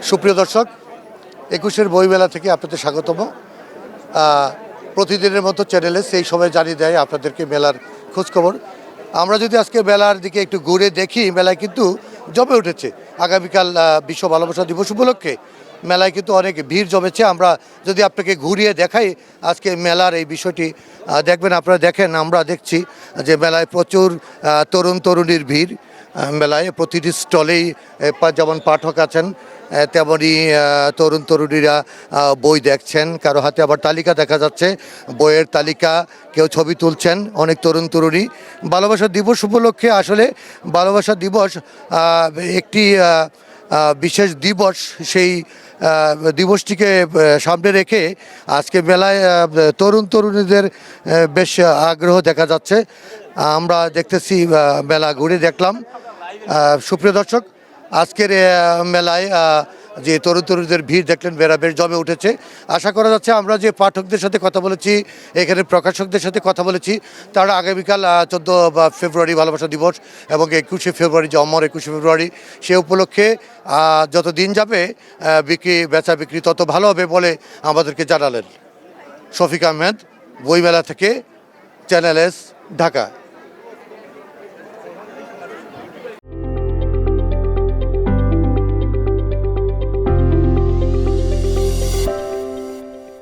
সুপ্রিয় দর্শক, ২১-এর বইমেলা থেকে আপনাদের স্বাগতম। প্রতিদিনের মতো চ্যানেলে সেই সময় জানিয়ে দেয় আপনাদেরকে মেলার খোঁজখবর। আমরা যদি আজকে মেলার দিকে একটু ঘুরে দেখি, মেলায় কিন্তু জমে উঠেছে। আগামীকাল বিশ্ব ভালোবাসা দিবস উপলক্ষে মেলায় কিন্তু অনেক ভিড় জমেছে। আমরা যদি আপনাকে ঘুরিয়ে দেখাই আজকে মেলার এই বিষয়টি দেখবেন, আপনারা দেখেন, আমরা দেখছি যে মেলায় প্রচুর তরুণ তরুণীর ভিড়। মেলায় প্রতিটি স্টলেই যেমন পাঠক আছেন, তেমনই তরুণ তরুণীরা বই দেখছেন, কারো হাতে আবার তালিকা দেখা যাচ্ছে, বইয়ের তালিকা, কেউ ছবি তুলছেন, অনেক তরুণ তরুণী। ভালোবাসা দিবস উপলক্ষে আসলে ভালোবাসা দিবস একটি বিশেষ দিবস। সেই দিবসটিকে সামনে রেখে আজকে মেলায় তরুণ তরুণীদের বেশ আগ্রহ দেখা যাচ্ছে। আমরা দেখতেছি, মেলা ঘুরে দেখলাম। সুপ্রিয় দর্শক, আজকের মেলায় যে তরুণ তরুণীদের ভিড় দেখলেন, বেশ জমে উঠেছে। আশা করা যাচ্ছে আমরা যে পাঠকদের সাথে কথা বলেছি, এখানে প্রকাশকদের সাথে কথা বলেছি, তারা আগামীকাল 14 ফেব্রুয়ারি ভালোবাসা দিবস এবং 21শে ফেব্রুয়ারি যে অমর 21শে ফেব্রুয়ারি, সে উপলক্ষে যত দিন যাবে বেচা বিক্রি তত ভালো হবে বলে আমাদেরকে জানালেন। শফিক আহমেদ, বইমেলা থেকে, চ্যানেল এস, ঢাকা।